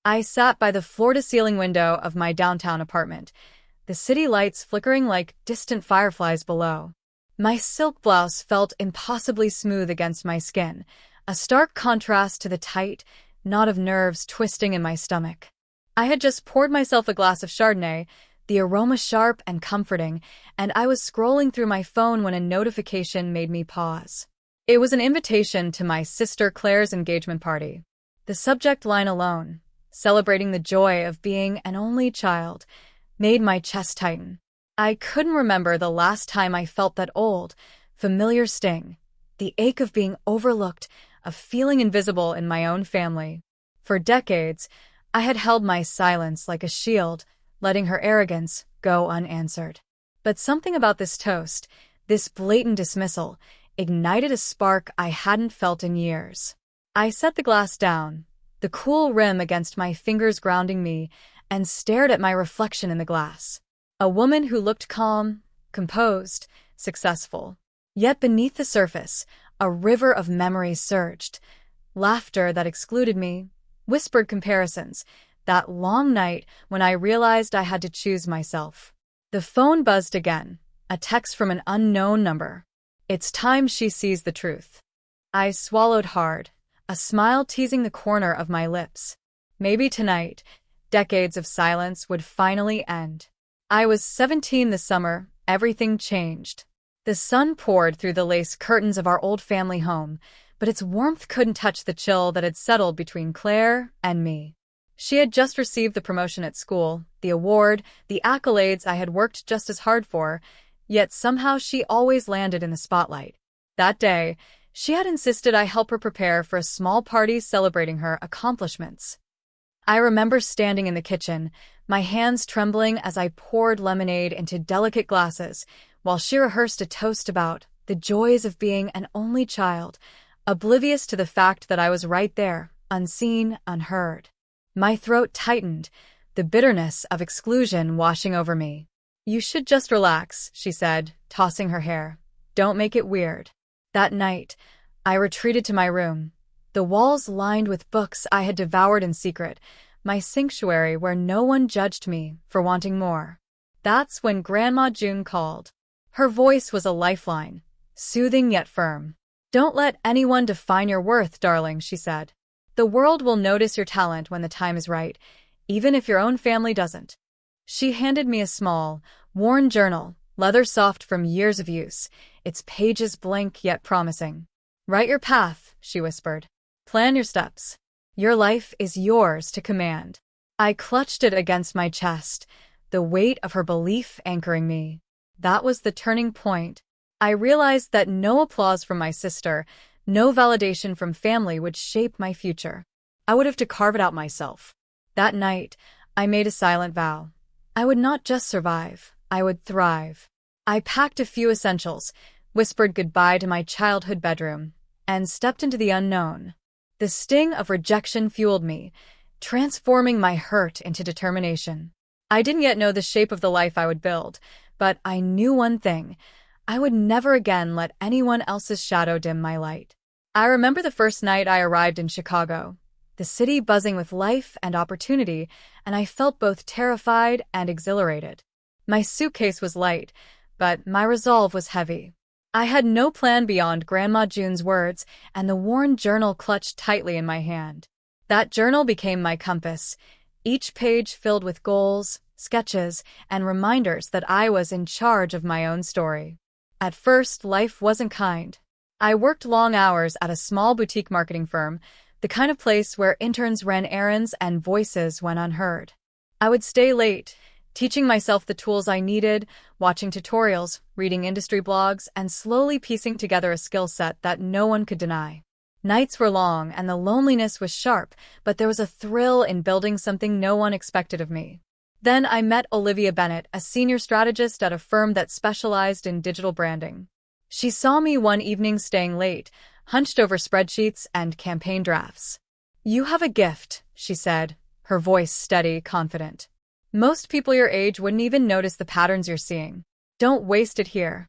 I sat by the floor-to-ceiling window of my downtown apartment, the city lights flickering like distant fireflies below. My silk blouse felt impossibly smooth against my skin, a stark contrast to the tight knot of nerves twisting in my stomach. I had just poured myself a glass of Chardonnay, the aroma sharp and comforting, and I was scrolling through my phone when a notification made me pause. It was an invitation to my sister Claire's engagement party. The subject line alone, celebrating the joy of being an only child, made my chest tighten. I couldn't remember the last time I felt that old, familiar sting, the ache of being overlooked, of feeling invisible in my own family. For decades, I had held my silence like a shield, letting her arrogance go unanswered. But something about this toast, this blatant dismissal, ignited a spark I hadn't felt in years. I set the glass down, the cool rim against my fingers grounding me, and stared at my reflection in the glass. A woman who looked calm, composed, successful. Yet beneath the surface, a river of memories surged. Laughter that excluded me, whispered comparisons, that long night when I realized I had to choose myself. The phone buzzed again, a text from an unknown number. It's time she sees the truth. I swallowed hard, a smile teasing the corner of my lips. Maybe tonight, decades of silence would finally end. I was 17 this summer, everything changed. The sun poured through the lace curtains of our old family home, but its warmth couldn't touch the chill that had settled between Claire and me. She had just received the promotion at school, the award, the accolades I had worked just as hard for, yet somehow she always landed in the spotlight. That day, she had insisted I help her prepare for a small party celebrating her accomplishments. I remember standing in the kitchen, my hands trembling as I poured lemonade into delicate glasses, while she rehearsed a toast about the joys of being an only child, oblivious to the fact that I was right there, unseen, unheard. My throat tightened, the bitterness of exclusion washing over me. "You should just relax," she said, tossing her hair. "Don't make it weird." That night, I retreated to my room, the walls lined with books I had devoured in secret, my sanctuary where no one judged me for wanting more. That's when Grandma June called. Her voice was a lifeline, soothing yet firm. "Don't let anyone define your worth, darling," she said. "The world will notice your talent when the time is right, even if your own family doesn't." She handed me a small, worn journal, leather soft from years of use, its pages blank yet promising. "Write your path," she whispered. "Plan your steps. Your life is yours to command." I clutched it against my chest, the weight of her belief anchoring me. That was the turning point. I realized that no applause from my sister, no validation from family would shape my future. I would have to carve it out myself. That night, I made a silent vow. I would not just survive, I would thrive. I packed a few essentials, whispered goodbye to my childhood bedroom, and stepped into the unknown. The sting of rejection fueled me, transforming my hurt into determination. I didn't yet know the shape of the life I would build, but I knew one thing. I would never again let anyone else's shadow dim my light. I remember the first night I arrived in Chicago, the city buzzing with life and opportunity, and I felt both terrified and exhilarated. My suitcase was light, but my resolve was heavy. I had no plan beyond Grandma June's words, and the worn journal clutched tightly in my hand. That journal became my compass, each page filled with goals, sketches, and reminders that I was in charge of my own story. At first, life wasn't kind. I worked long hours at a small boutique marketing firm, the kind of place where interns ran errands and voices went unheard. I would stay late, teaching myself the tools I needed, watching tutorials, reading industry blogs, and slowly piecing together a skill set that no one could deny. Nights were long and the loneliness was sharp, but there was a thrill in building something no one expected of me. Then I met Olivia Bennett, a senior strategist at a firm that specialized in digital branding. She saw me one evening staying late, hunched over spreadsheets and campaign drafts. "You have a gift," she said, her voice steady, confident. "Most people your age wouldn't even notice the patterns you're seeing. Don't waste it here."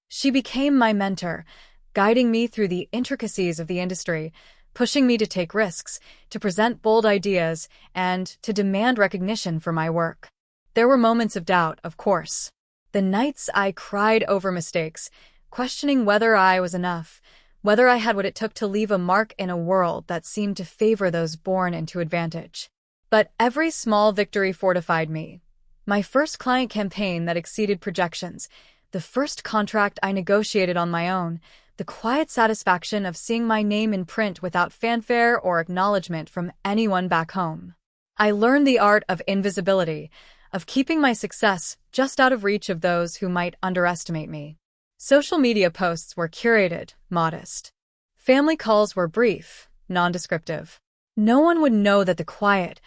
She became my mentor, guiding me through the intricacies of the industry, pushing me to take risks, to present bold ideas, and to demand recognition for my work. There were moments of doubt, of course. The nights I cried over mistakes, questioning whether I was enough, whether I had what it took to leave a mark in a world that seemed to favor those born into advantage. But every small victory fortified me. My first client campaign that exceeded projections, the first contract I negotiated on my own, the quiet satisfaction of seeing my name in print without fanfare or acknowledgement from anyone back home. I learned the art of invisibility, of keeping my success just out of reach of those who might underestimate me. Social media posts were curated, modest. Family calls were brief, nondescriptive. No one would know that the quiet,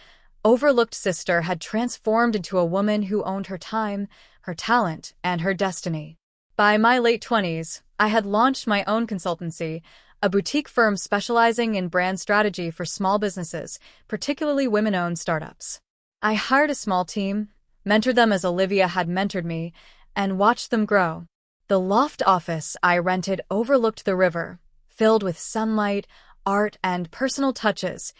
overlooked sister had transformed into a woman who owned her time, her talent, and her destiny. By my late 20s, I had launched my own consultancy, a boutique firm specializing in brand strategy for small businesses, particularly women-owned startups. I hired a small team, mentored them as Olivia had mentored me, and watched them grow. The loft office I rented overlooked the river, filled with sunlight, art, and personal touches,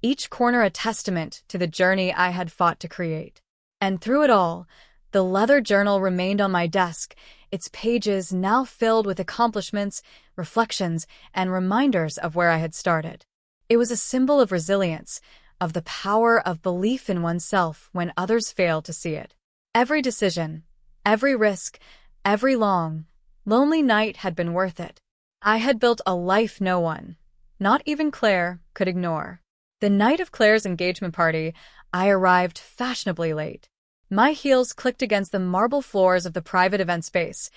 each corner a testament to the journey I had fought to create. And through it all, the leather journal remained on my desk, its pages now filled with accomplishments, reflections, and reminders of where I had started. It was a symbol of resilience, of the power of belief in oneself when others failed to see it. Every decision, every risk, every long, lonely night had been worth it. I had built a life no one, not even Claire, could ignore. The night of Claire's engagement party, I arrived fashionably late. My heels clicked against the marble floors of the private event space,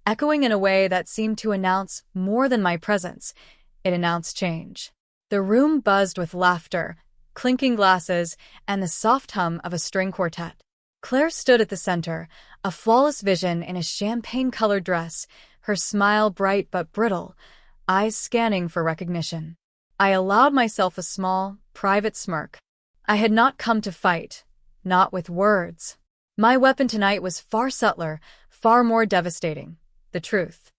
echoing in a way that seemed to announce more than my presence. It announced change. The room buzzed with laughter, clinking glasses, and the soft hum of a string quartet. Claire stood at the center, a flawless vision in a champagne-colored dress, her smile bright but brittle, eyes scanning for recognition. I allowed myself a small, private smirk. I had not come to fight, not with words. My weapon tonight was far subtler, far more devastating: the truth.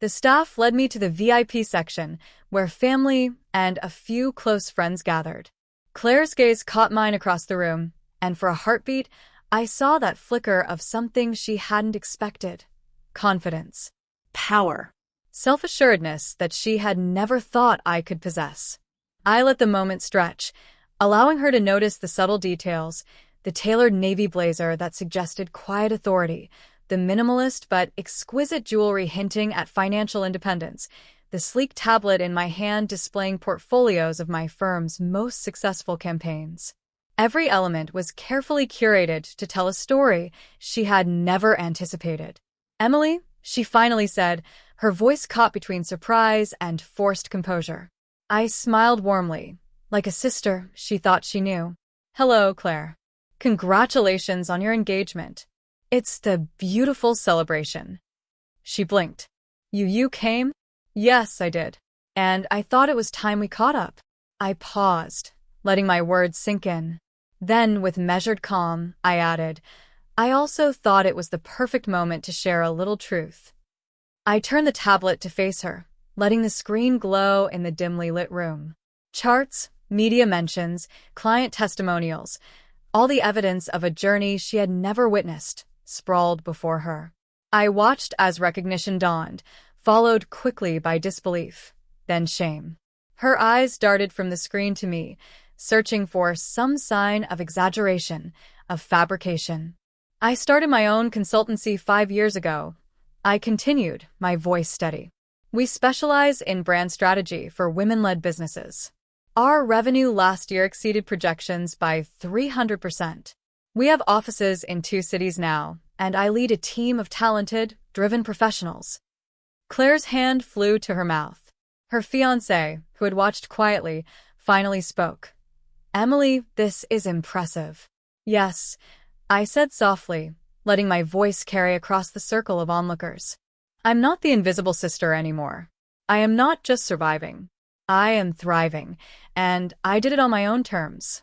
The staff led me to the VIP section, where family and a few close friends gathered. Claire's gaze caught mine across the room, and for a heartbeat, I saw that flicker of something she hadn't expected: confidence. Power. Self-assuredness that she had never thought I could possess. I let the moment stretch, allowing her to notice the subtle details: the tailored navy blazer that suggested quiet authority, the minimalist but exquisite jewelry hinting at financial independence, the sleek tablet in my hand displaying portfolios of my firm's most successful campaigns. Every element was carefully curated to tell a story she had never anticipated. "Emily," she finally said, her voice caught between surprise and forced composure. I smiled warmly, like a sister she thought she knew. "Hello, Claire. Congratulations on your engagement. It's the beautiful celebration." She blinked. You came?" "Yes, I did. And I thought it was time we caught up." I paused, letting my words sink in. Then, with measured calm, I added, "I also thought it was the perfect moment to share a little truth." I turned the tablet to face her, letting the screen glow in the dimly lit room. Charts, media mentions, client testimonials, all the evidence of a journey she had never witnessed, sprawled before her. I watched as recognition dawned, followed quickly by disbelief, then shame. Her eyes darted from the screen to me, searching for some sign of exaggeration, of fabrication. "I started my own consultancy 5 years ago," I continued, my voice steady. "We specialize in brand strategy for women-led businesses. Our revenue last year exceeded projections by 300%. We have offices in 2 cities now, and I lead a team of talented, driven professionals." Claire's hand flew to her mouth. Her fiancé, who had watched quietly, finally spoke. "Emily, this is impressive." "Yes," I said softly, letting my voice carry across the circle of onlookers. "I'm not the invisible sister anymore. I am not just surviving. I am thriving, and I did it on my own terms."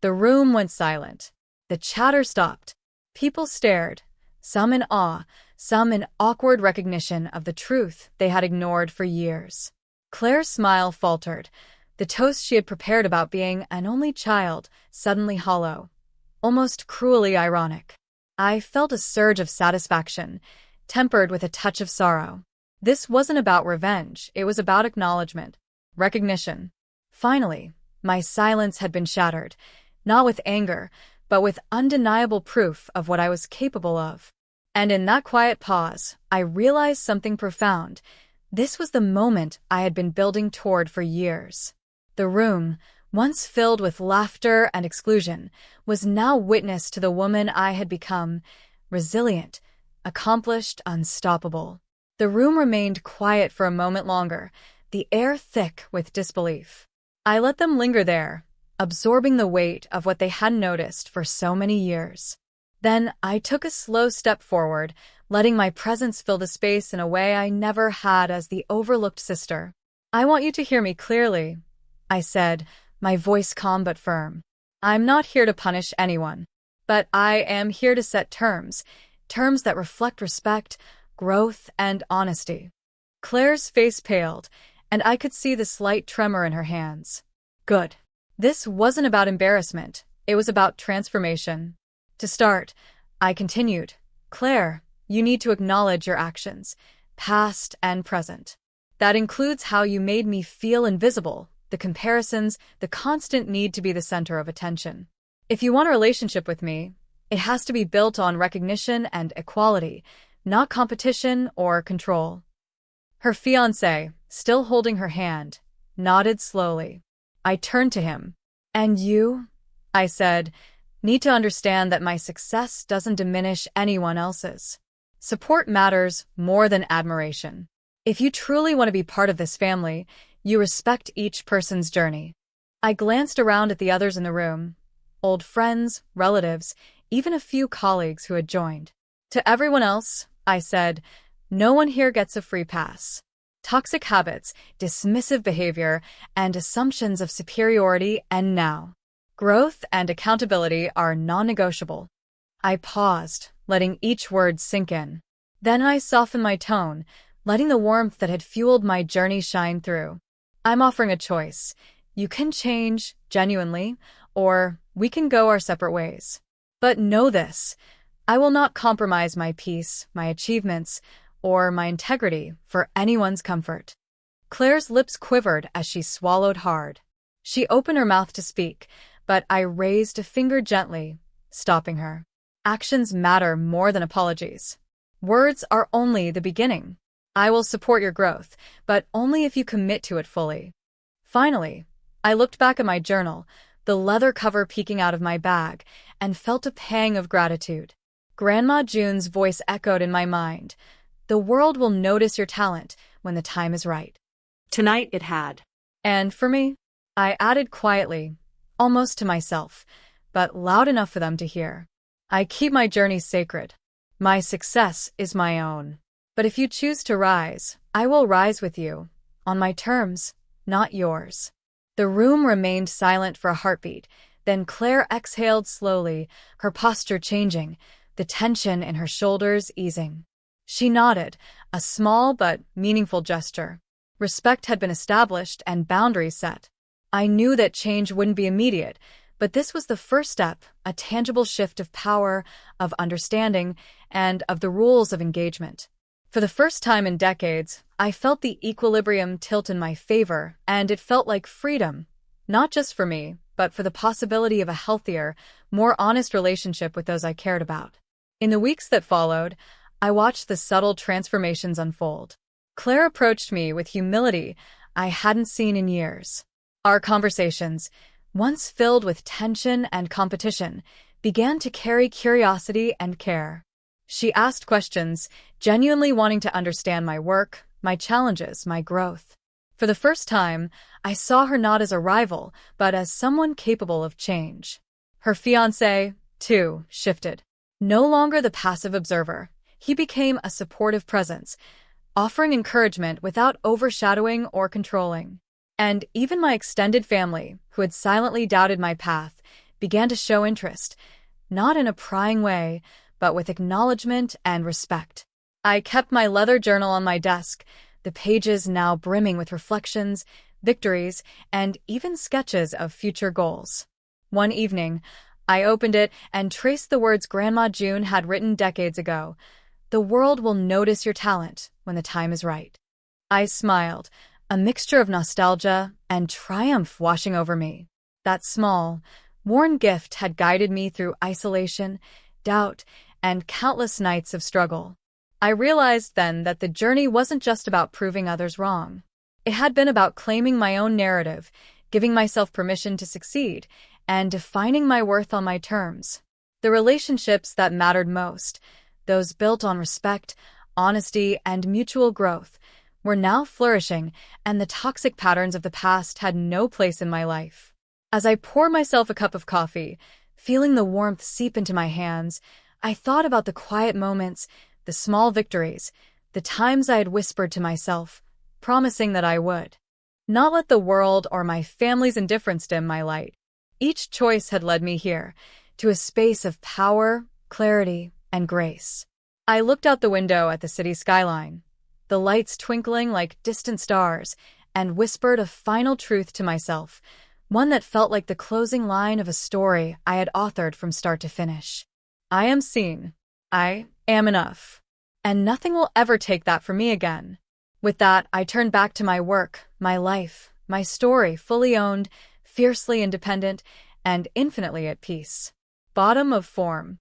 The room went silent. The chatter stopped. People stared, some in awe, some in awkward recognition of the truth they had ignored for years. Claire's smile faltered, The toast she had prepared about being an only child, suddenly hollow, almost cruelly ironic. I felt a surge of satisfaction, tempered with a touch of sorrow. This wasn't about revenge, it was about acknowledgement, recognition. Finally, my silence had been shattered, not with anger, but with undeniable proof of what I was capable of. And in that quiet pause, I realized something profound. This was the moment I had been building toward for years. The room, once filled with laughter and exclusion, was now witness to the woman I had become, resilient, accomplished, unstoppable. The room remained quiet for a moment longer, the air thick with disbelief. I let them linger there, absorbing the weight of what they hadn't noticed for so many years. Then I took a slow step forward, letting my presence fill the space in a way I never had as the overlooked sister. "I want you to hear me clearly," I said, my voice calm but firm. "I'm not here to punish anyone, but I am here to set terms that reflect respect, growth, and honesty." Claire's face paled, and I could see the slight tremor in her hands. Good. This wasn't about embarrassment, it was about transformation. To start, I continued, "Claire, you need to acknowledge your actions, past and present. That includes how you made me feel invisible, the comparisons, the constant need to be the center of attention. If you want a relationship with me, it has to be built on recognition and equality, not competition or control." Her fiancé, still holding her hand, nodded slowly. I turned to him. "And you," I said, "need to understand that my success doesn't diminish anyone else's. Support matters more than admiration. If you truly want to be part of this family, you respect each person's journey." I glanced around at the others in the room, old friends, relatives, even a few colleagues who had joined. "To everyone else," I said, "no one here gets a free pass. Toxic habits, dismissive behavior, and assumptions of superiority end now. Growth and accountability are non-negotiable." I paused, letting each word sink in. Then I softened my tone, letting the warmth that had fueled my journey shine through. "I'm offering a choice. You can change, genuinely, or we can go our separate ways. But know this, I will not compromise my peace, my achievements, or my integrity for anyone's comfort." Claire's lips quivered as she swallowed hard. She opened her mouth to speak, but I raised a finger gently, stopping her. Actions matter more than apologies. Words are only the beginning. I will support your growth, but only if you commit to it fully. Finally, I looked back at my journal, the leather cover peeking out of my bag, and felt a pang of gratitude. Grandma June's voice echoed in my mind. "The world will notice your talent when the time is right." Tonight it had. "And for me?" I added quietly, almost to myself, but loud enough for them to hear. "I keep my journey sacred. My success is my own. But if you choose to rise, I will rise with you, on my terms, not yours." The room remained silent for a heartbeat, then Claire exhaled slowly, her posture changing, the tension in her shoulders easing. She nodded, a small but meaningful gesture. Respect had been established and boundaries set. I knew that change wouldn't be immediate, but this was the first step, a tangible shift of power, of understanding, and of the rules of engagement. For the first time in decades, I felt the equilibrium tilt in my favor, and it felt like freedom, not just for me, but for the possibility of a healthier, more honest relationship with those I cared about. In the weeks that followed, I watched the subtle transformations unfold. Claire approached me with humility I hadn't seen in years. Our conversations, once filled with tension and competition, began to carry curiosity and care. She asked questions, genuinely wanting to understand my work, my challenges, my growth. For the first time, I saw her not as a rival, but as someone capable of change. Her fiancé, too, shifted. No longer the passive observer, he became a supportive presence, offering encouragement without overshadowing or controlling. And even my extended family, who had silently doubted my path, began to show interest, not in a prying way, but with acknowledgement and respect. I kept my leather journal on my desk, the pages now brimming with reflections, victories, and even sketches of future goals. One evening, I opened it and traced the words Grandma June had written decades ago. "The world will notice your talent when the time is right." I smiled, a mixture of nostalgia and triumph washing over me. That small, worn gift had guided me through isolation, doubt, and countless nights of struggle. I realized then that the journey wasn't just about proving others wrong. It had been about claiming my own narrative, giving myself permission to succeed, and defining my worth on my terms. The relationships that mattered most, those built on respect, honesty, and mutual growth, were now flourishing, and the toxic patterns of the past had no place in my life. As I poured myself a cup of coffee, feeling the warmth seep into my hands, I thought about the quiet moments, the small victories, the times I had whispered to myself, promising that I would not let the world or my family's indifference dim my light. Each choice had led me here, to a space of power, clarity, and grace. I looked out the window at the city skyline, the lights twinkling like distant stars, and whispered a final truth to myself, one that felt like the closing line of a story I had authored from start to finish. I am seen. I am enough. And nothing will ever take that from me again. With that, I turned back to my work, my life, my story, fully owned, fiercely independent, and infinitely at peace. Bottom of form.